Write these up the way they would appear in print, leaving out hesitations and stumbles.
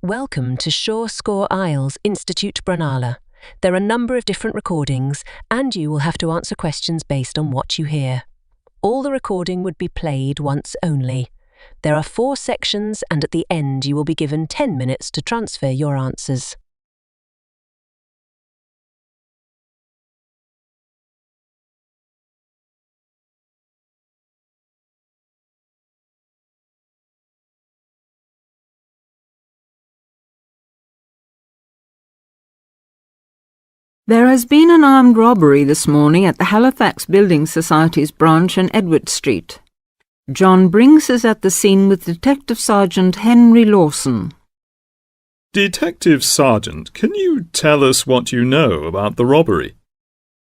Welcome to Sure Score IELTS Institute Brunala. There are a number of different recordings, and you will have to answer questions based on what you hear. All the recording would be played once only. There are 4 sections, and at the end you will be given 10 minutes to transfer your answers. There has been an armed robbery this morning at the Halifax Building Society's branch on Edward Street. John Brinks is at the scene with Detective Sergeant Henry Lawson. Detective Sergeant, can you tell us what you know about the robbery?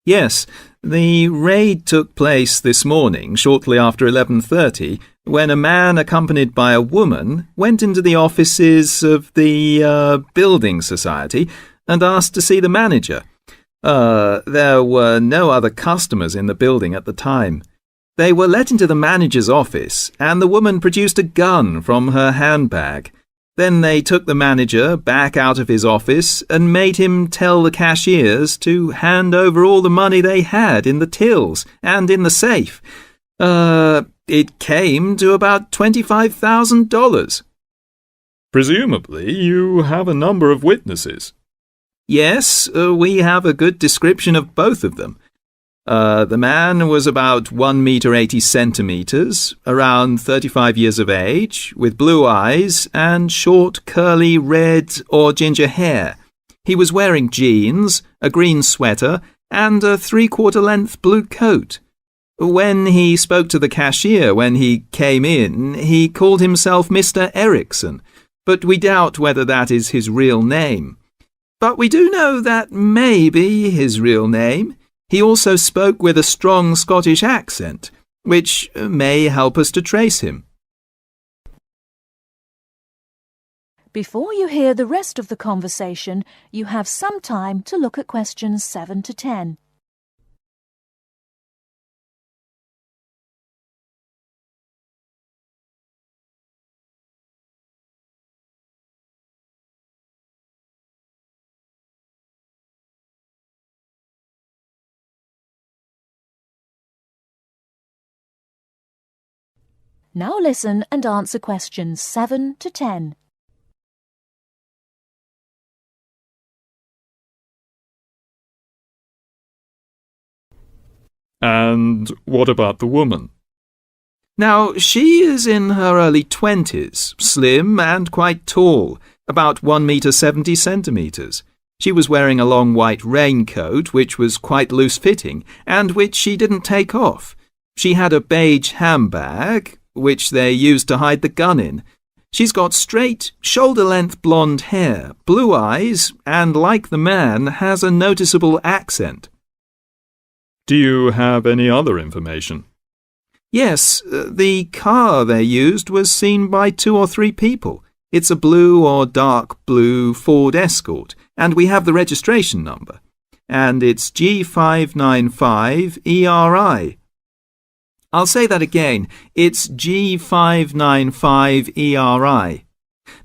Yes, the raid took place this morning shortly after 11:30 when a man accompanied by a woman went into the offices of the Building Society and asked to see the manager. There were no other customers in the building at the time. They were let into the manager's office, and the woman produced a gun from her handbag. Then they took the manager back out of his office and made him tell the cashiers to hand over all the money they had in the tills and in the safe. It came to about $25,000. Presumably you have a number of witnesses. Yes, we have a good description of both of them. The man was about 1 meter 80 centimeters, around 35 years of age, with blue eyes and short curly red or ginger hair. He was wearing jeans, a green sweater, and a 3/4 length blue coat. When he spoke to the cashier when he came in, he called himself Mr. Erickson, but we doubt whether that is his real name. But we do know that may be his real name. He also spoke with a strong Scottish accent, which may help us to trace him. Before you hear the rest of the conversation, you have some time to look at questions 7 to 10. Now listen and answer questions 7 to 10. And what about the woman? Now, she is in her early 20s, slim and quite tall, about 1 meter 70 centimeters. She was wearing a long white raincoat, which was quite loose-fitting, and which she didn't take off. She had a beige handbag, which they used to hide the gun in. She's got straight, shoulder-length blonde hair, blue eyes, and like the man, has a noticeable accent. Do you have any other information? Yes, the car they used was seen by 2 or 3 people. It's a blue or dark blue Ford Escort, and we have the registration number. And it's G595ERI. I'll say that again. It's G595ERI.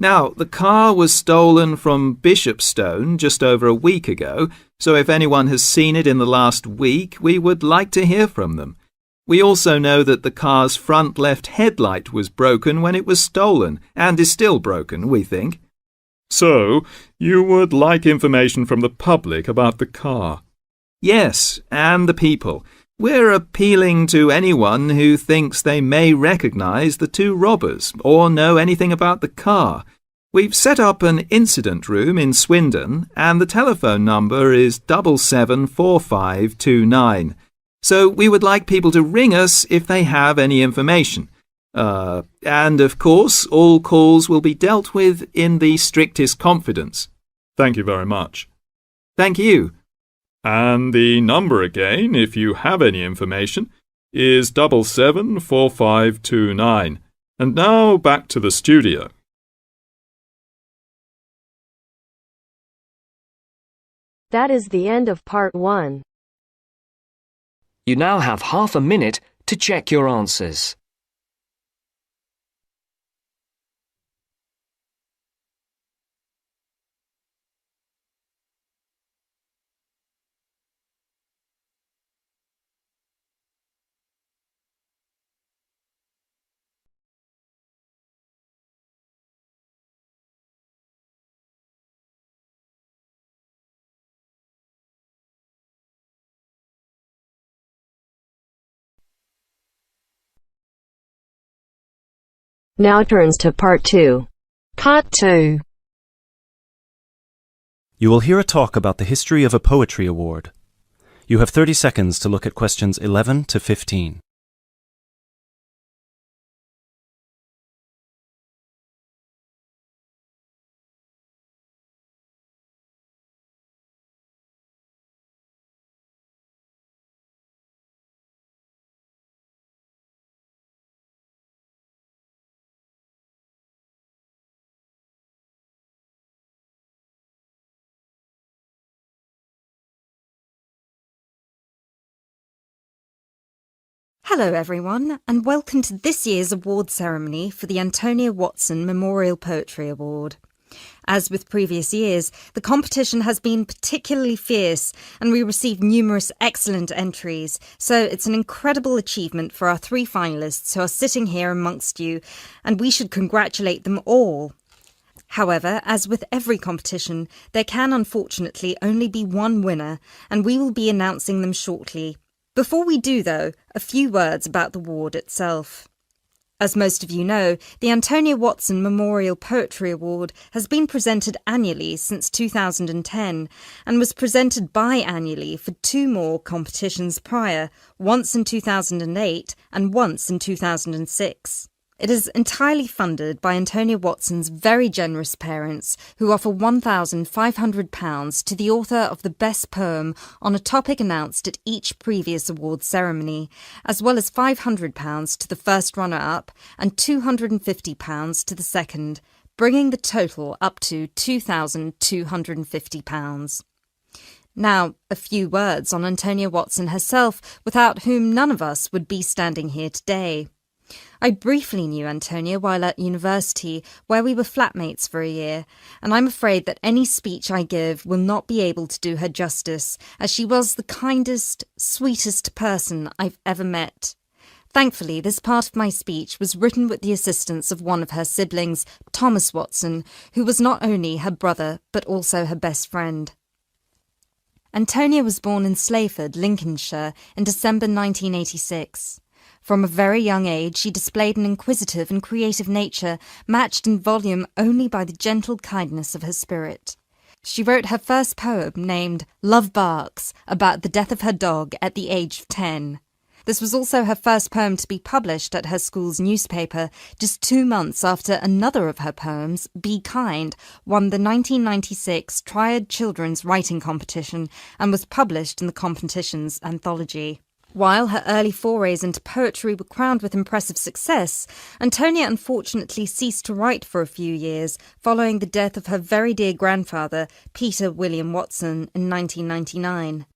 Now, the car was stolen from Bishopstone just over a week ago, so if anyone has seen it in the last week, we would like to hear from them. We also know that the car's front left headlight was broken when it was stolen, and is still broken, we think. So, you would like information from the public about the car? Yes, and the people. We're appealing to anyone who thinks they may recognise the 2 robbers or know anything about the car. We've set up an incident room in Swindon, and the telephone number is 774529. So we would like people to ring us if they have any information. And of course, all calls will be dealt with in the strictest confidence. Thank you very much. Thank you. And the number again, if you have any information, is 774529. And now back to the studio. That is the end of part 1. You now have half a minute to check your answers. Now turns to Part 2. Part 2. You will hear a talk about the history of a poetry award. You have 30 seconds to look at questions 11 to 15. Hello everyone, and welcome to this year's award ceremony for the Antonia Watson Memorial Poetry Award. As with previous years, the competition has been particularly fierce and we received numerous excellent entries, so it's an incredible achievement for our 3 finalists who are sitting here amongst you, and we should congratulate them all. However, as with every competition, there can unfortunately only be one winner, and we will be announcing them shortly. Before we do, though, a few words about the award itself. As most of you know, the Antonia Watson Memorial Poetry Award has been presented annually since 2010 and was presented biannually for 2 more competitions prior, once in 2008 and once in 2006. It is entirely funded by Antonia Watson's very generous parents, who offer £1,500 to the author of the best poem on a topic announced at each previous award ceremony, as well as £500 to the first runner-up and £250 to the second, bringing the total up to £2,250. Now, a few words on Antonia Watson herself, without whom none of us would be standing here today. I briefly knew Antonia while at university, where we were flatmates for a year, and I'm afraid that any speech I give will not be able to do her justice, as she was the kindest, sweetest person I've ever met. Thankfully, this part of my speech was written with the assistance of one of her siblings, Thomas Watson, who was not only her brother, but also her best friend. Antonia was born in Slayford, Lincolnshire, in December 1986. From a very young age, she displayed an inquisitive and creative nature, matched in volume only by the gentle kindness of her spirit. She wrote her first poem, named Love Barks, about the death of her dog at the age of 10. This was also her first poem to be published at her school's newspaper, just 2 months after another of her poems, Be Kind, won the 1996 Triad Children's Writing Competition and was published in the competition's anthology. While her early forays into poetry were crowned with impressive success, Antonia unfortunately ceased to write for a few years following the death of her very dear grandfather, Peter William Watson, in 1999.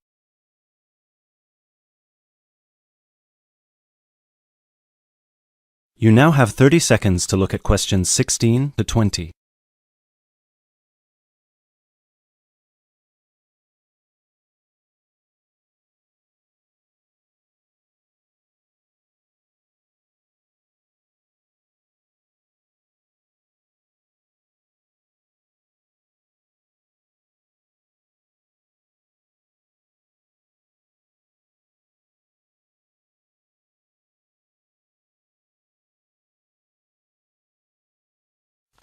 You now have 30 seconds to look at questions 16 to 20.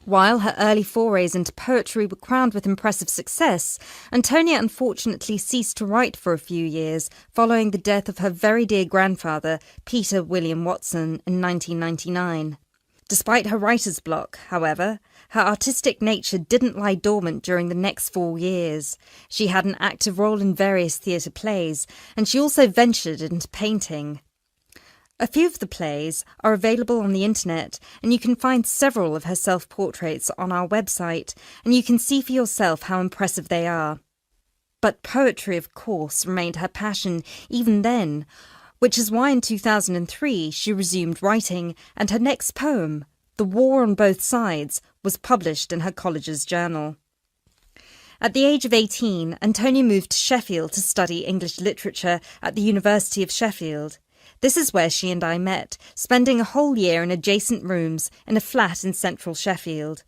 While her early forays into poetry were crowned with impressive success, Antonia unfortunately ceased to write for a few years following the death of her very dear grandfather, Peter William Watson, in 1999. Despite her writer's block, however, her artistic nature didn't lie dormant during the next 4 years. She had an active role in various theatre plays, and she also ventured into painting. A few of the plays are available on the internet, and you can find several of her self-portraits on our website, and you can see for yourself how impressive they are. But poetry, of course, remained her passion even then, which is why in 2003 she resumed writing, and her next poem, The War on Both Sides, was published in her college's journal. At the age of 18, Antonia moved to Sheffield to study English literature at the University of Sheffield. This is where she and I met, spending a whole year in adjacent rooms in a flat in central Sheffield.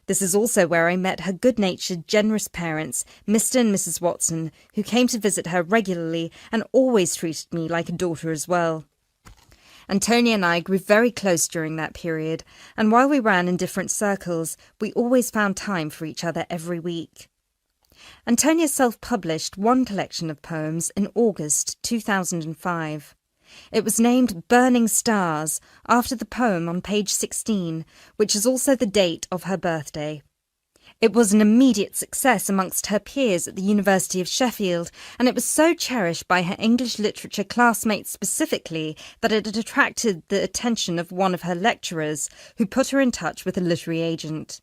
This is also where I met her good-natured, generous parents, Mr. and Mrs. Watson, who came to visit her regularly and always treated me like a daughter as well. Antonia and I grew very close during that period, and while we ran in different circles, we always found time for each other every week. Antonia self-published one collection of poems in August 2005. It was named Burning Stars, after the poem on page 16, which is also the date of her birthday. It was an immediate success amongst her peers at the University of Sheffield, and it was so cherished by her English literature classmates specifically that it had attracted the attention of one of her lecturers, who put her in touch with a literary agent.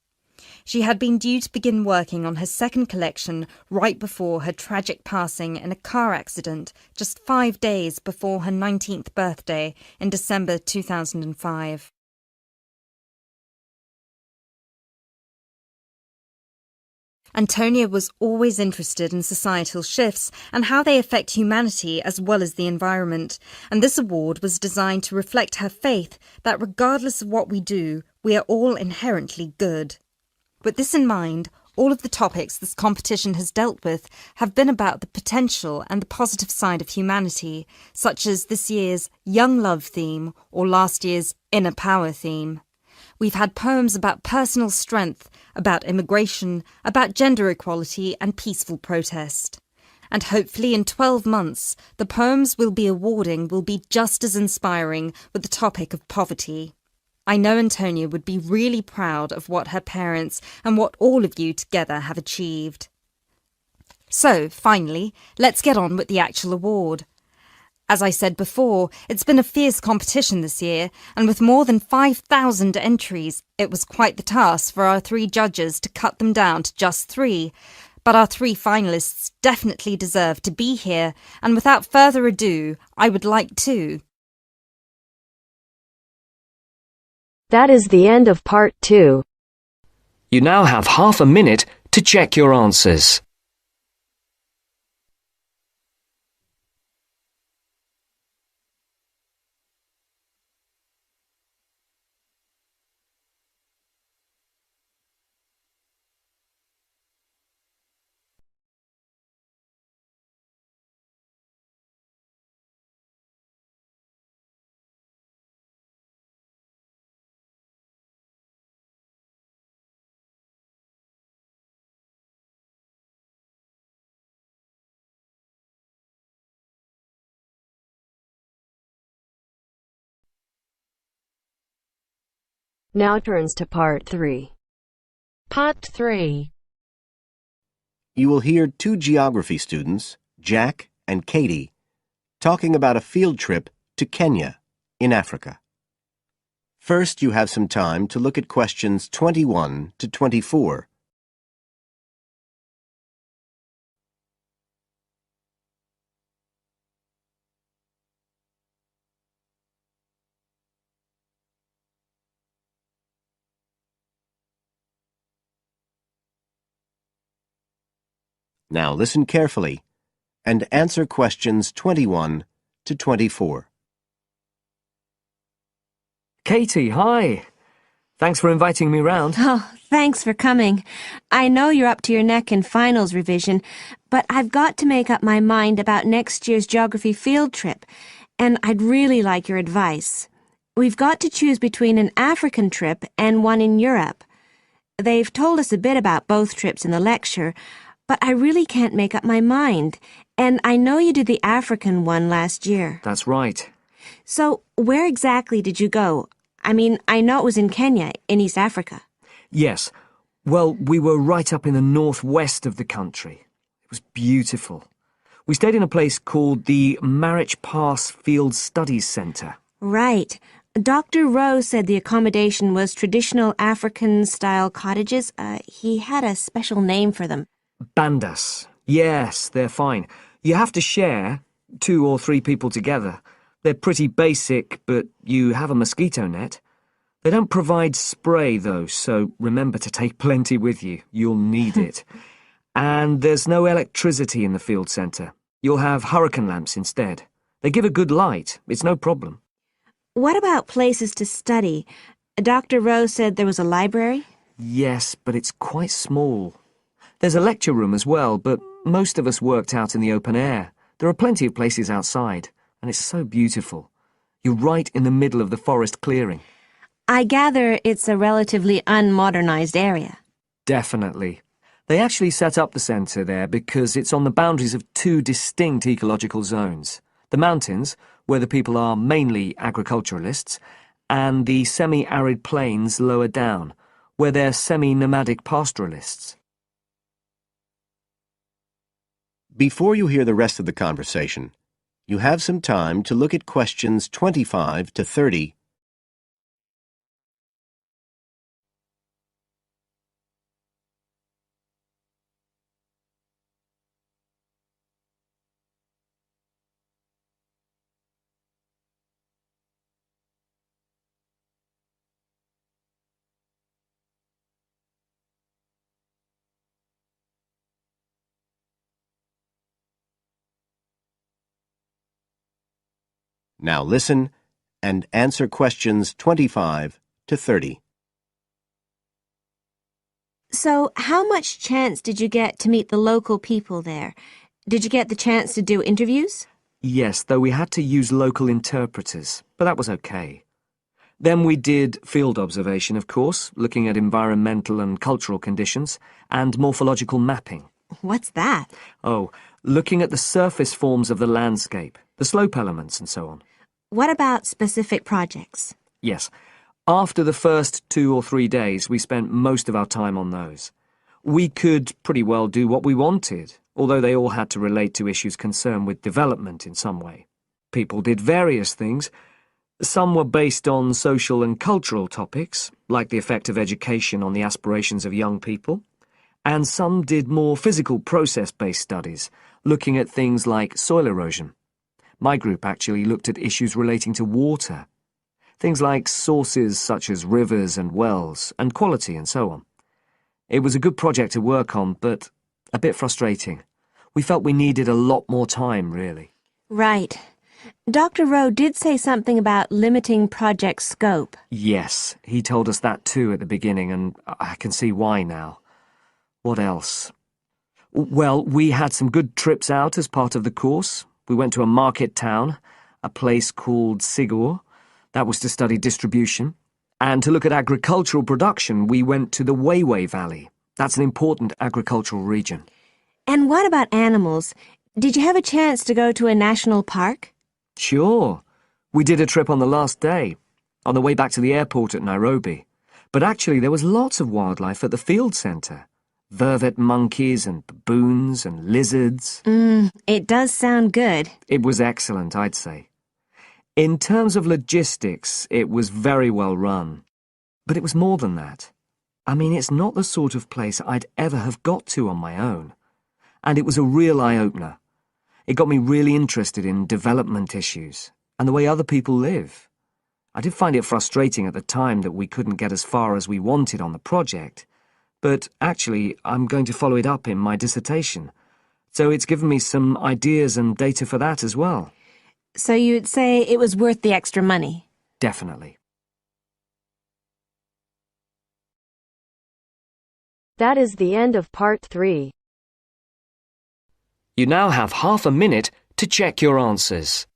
She had been due to begin working on her second collection right before her tragic passing in a car accident just 5 days before her 19th birthday in December 2005. Antonia was always interested in societal shifts and how they affect humanity as well as the environment, and this award was designed to reflect her faith that regardless of what we do, we are all inherently good. With this in mind, all of the topics this competition has dealt with have been about the potential and the positive side of humanity, such as this year's Young Love theme or last year's Inner Power theme. We've had poems about personal strength, about immigration, about gender equality and peaceful protest. And hopefully in 12 months, the poems we'll be awarding will be just as inspiring with the topic of poverty. I know Antonia would be really proud of what her parents and what all of you together have achieved. So, finally, let's get on with the actual award. As I said before, it's been a fierce competition this year, and with more than 5,000 entries, it was quite the task for our 3 judges to cut them down to just 3. But our 3 finalists definitely deserve to be here, and without further ado, I would like to... That is the end of part 2. You now have half a minute to check your answers. Now turns to part 3. Part 3. You will hear 2 geography students, Jack and Katie, talking about a field trip to Kenya in Africa. First, you have some time to look at questions 21 to 24. Now listen carefully and answer questions 21 to 24. Katie, hi. Thanks for inviting me round. Oh, thanks for coming. I know you're up to your neck in finals revision, but I've got to make up my mind about next year's geography field trip, and I'd really like your advice. We've got to choose between an African trip and one in Europe. They've told us a bit about both trips in the lecture, but I really can't make up my mind, and I know you did the African one last year. That's right. So, where exactly did you go? I mean, I know it was in Kenya, in East Africa. Yes. Well, we were right up in the northwest of the country. It was beautiful. We stayed in a place called the Marich Pass Field Studies Centre. Right. Dr. Rose said the accommodation was traditional African-style cottages. He had a special name for them. Bandas. Yes, they're fine. You have to share, 2 or 3 people together. They're pretty basic, but you have a mosquito net. They don't provide spray, though, so remember to take plenty with you. You'll need it. And there's no electricity in the field centre. You'll have hurricane lamps instead. They give a good light. It's no problem. What about places to study? Dr. Rose said there was a library? Yes, but it's quite small. There's a lecture room as well, but most of us worked out in the open air. There are plenty of places outside, and it's so beautiful. You're right in the middle of the forest clearing. I gather it's a relatively unmodernized area. Definitely. They actually set up the centre there because it's on the boundaries of two distinct ecological zones. The mountains, where the people are mainly agriculturalists, and the semi-arid plains lower down, where they're semi-nomadic pastoralists. Before you hear the rest of the conversation, you have some time to look at questions 25 to 30. Now listen and answer questions 25 to 30. So, how much chance did you get to meet the local people there? Did you get the chance to do interviews? Yes, though we had to use local interpreters, but that was okay. Then we did field observation, of course, looking at environmental and cultural conditions, and morphological mapping. What's that? Oh, looking at the surface forms of the landscape, the slope elements and so on. What about specific projects? Yes. After the first 2 or 3 days, we spent most of our time on those. We could pretty well do what we wanted, although they all had to relate to issues concerned with development in some way. People did various things. Some were based on social and cultural topics, like the effect of education on the aspirations of young people, and some did more physical process-based studies, looking at things like soil erosion. My group actually looked at issues relating to water, things like sources such as rivers and wells, and quality and so on. It was a good project to work on, but a bit frustrating. We felt we needed a lot more time, really. Right. Dr. Rowe did say something about limiting project scope. Yes, he told us that too at the beginning, and I can see why now. What else? Well, we had some good trips out as part of the course. We went to a market town, a place called Sigur. That was to study distribution. And to look at agricultural production, we went to the Weiwei Valley. That's an important agricultural region. And what about animals? Did you have a chance to go to a national park? Sure. We did a trip on the last day, on the way back to the airport at Nairobi. But actually there was lots of wildlife at the field centre. Vervet monkeys and baboons and lizards. It does sound good. It was excellent, I'd say. In terms of logistics, it was very well run. But it was more than that. I mean, it's not the sort of place I'd ever have got to on my own. And it was a real eye-opener. It got me really interested in development issues and the way other people live. I did find it frustrating at the time that we couldn't get as far as we wanted on the project, but actually I'm going to follow it up in my dissertation, so it's given me some ideas and data for that as well. So you'd say it was worth the extra money? Definitely. That is the end of part 3. You now have half a minute to check your answers.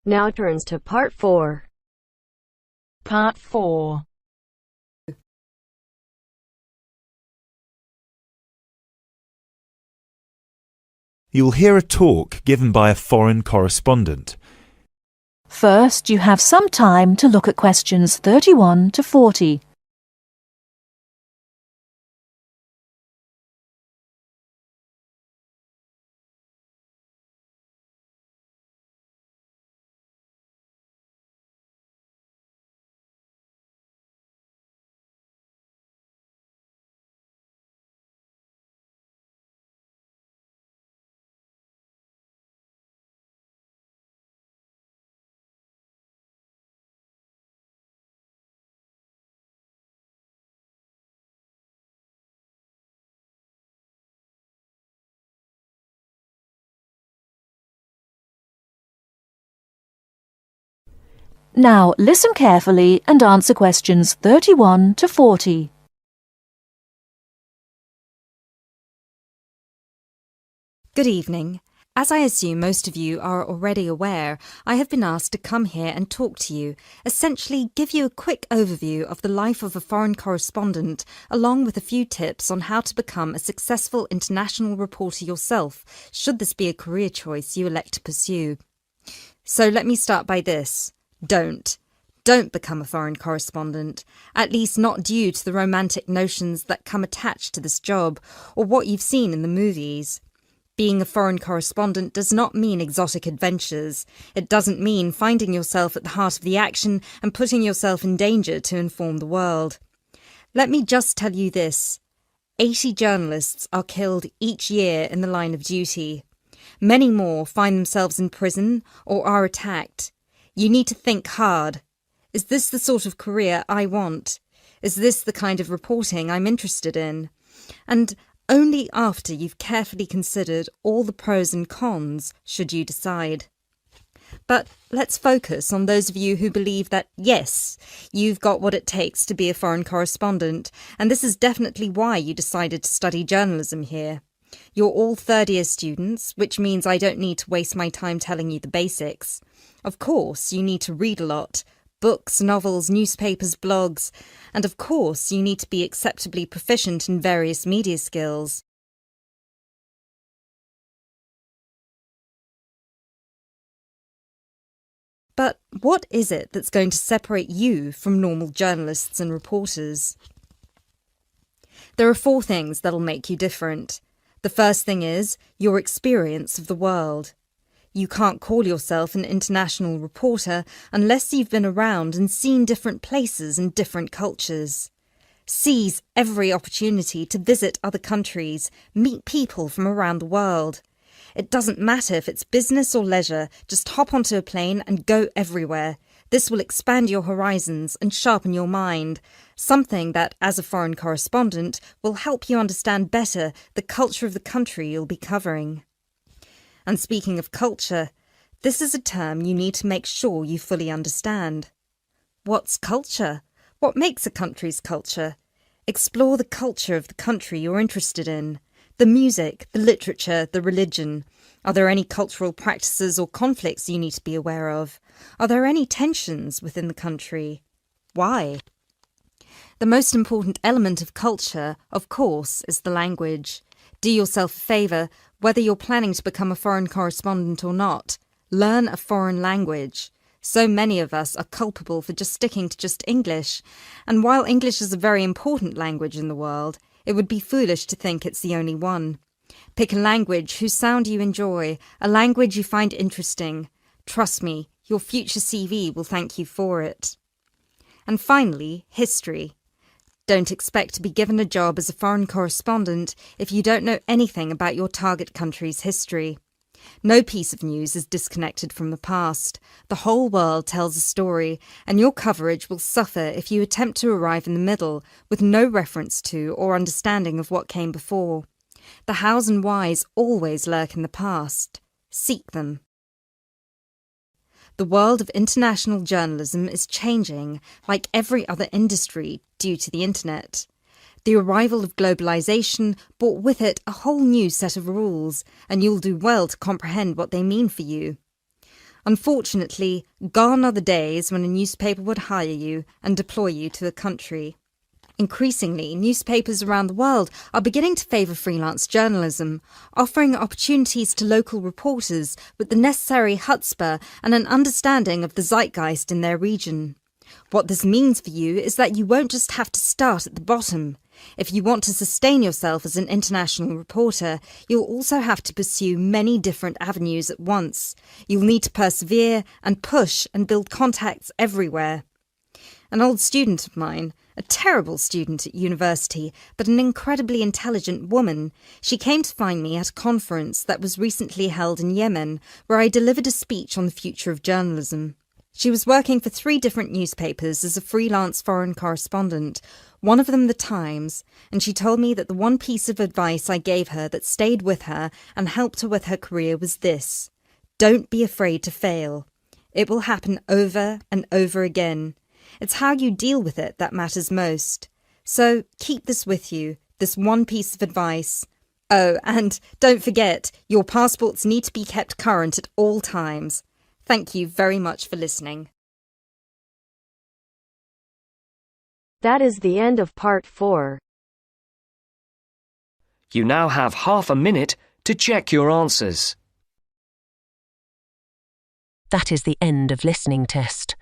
Now turns to part 4. Part 4. You'll hear a talk given by a foreign correspondent. First, you have some time to look at questions 31 to 40. Now listen carefully and answer questions 31 to 40. Good evening. As I assume most of you are already aware, I have been asked to come here and talk to you, essentially give you a quick overview of the life of a foreign correspondent, along with a few tips on how to become a successful international reporter yourself, should this be a career choice you elect to pursue. So let me start by this. Don't become a foreign correspondent, at least not due to the romantic notions that come attached to this job, or what you've seen in the movies. Being a foreign correspondent does not mean exotic adventures. It doesn't mean finding yourself at the heart of the action and putting yourself in danger to inform the world. Let me just tell you this. 80 journalists are killed each year in the line of duty. Many more find themselves in prison or are attacked. You need to think hard. Is this the sort of career I want? Is this the kind of reporting I'm interested in? And only after you've carefully considered all the pros and cons should you decide. But let's focus on those of you who believe that, yes, you've got what it takes to be a foreign correspondent, and this is definitely why you decided to study journalism here. You're all third-year students, which means I don't need to waste my time telling you the basics. Of course, you need to read a lot. Books, novels, newspapers, blogs, and of course you need to be acceptably proficient in various media skills. But what is it that's going to separate you from normal journalists and reporters? There are 4 things that'll make you different. The first thing is your experience of the world. You can't call yourself an international reporter unless you've been around and seen different places and different cultures. Seize every opportunity to visit other countries, meet people from around the world. It doesn't matter if it's business or leisure, just hop onto a plane and go everywhere. This will expand your horizons and sharpen your mind, something that, as a foreign correspondent, will help you understand better the culture of the country you'll be covering. And speaking of culture, this is a term you need to make sure you fully understand. What's culture? What makes a country's culture? Explore the culture of the country you're interested in. The music, the literature, the religion. Are there any cultural practices or conflicts you need to be aware of? Are there any tensions within the country? Why? The most important element of culture, of course, is the language. Do yourself a favour, whether you're planning to become a foreign correspondent or not. Learn a foreign language. So many of us are culpable for just sticking to just English, and while English is a very important language in the world, it would be foolish to think it's the only one. Pick a language whose sound you enjoy, a language you find interesting. Trust me, your future CV will thank you for it. And finally, history. Don't expect to be given a job as a foreign correspondent if you don't know anything about your target country's history. No piece of news is disconnected from the past. The whole world tells a story, and your coverage will suffer if you attempt to arrive in the middle with no reference to or understanding of what came before. The hows and whys always lurk in the past. Seek them. The world of international journalism is changing, like every other industry, due to the internet. The arrival of globalization brought with it a whole new set of rules, and you'll do well to comprehend what they mean for you. Unfortunately, gone are the days when a newspaper would hire you and deploy you to a country. Increasingly, newspapers around the world are beginning to favour freelance journalism, offering opportunities to local reporters with the necessary chutzpah and an understanding of the zeitgeist in their region. What this means for you is that you won't just have to start at the bottom. If you want to sustain yourself as an international reporter, you'll also have to pursue many different avenues at once. You'll need to persevere and push and build contacts everywhere. An old student of mine, a terrible student at university, but an incredibly intelligent woman, she came to find me at a conference that was recently held in Yemen, where I delivered a speech on the future of journalism. She was working for 3 different newspapers as a freelance foreign correspondent, one of them The Times, and she told me that the one piece of advice I gave her that stayed with her and helped her with her career was this: don't be afraid to fail. It will happen over and over again. It's how you deal with it that matters most. So keep this with you, this one piece of advice. Oh, and don't forget, your passports need to be kept current at all times. Thank you very much for listening. That is the end of part 4. You now have half a minute to check your answers. That is the end of listening test.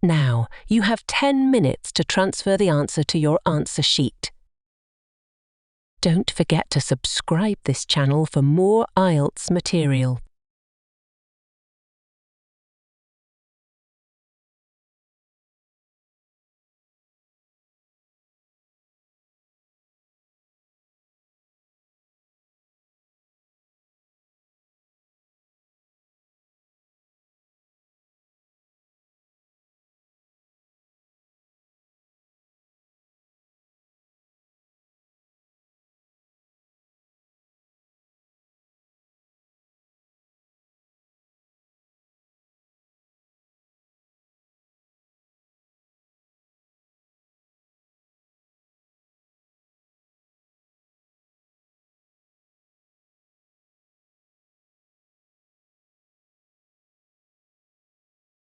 Now, you have 10 minutes to transfer the answer to your answer sheet. Don't forget to subscribe this channel for more IELTS material.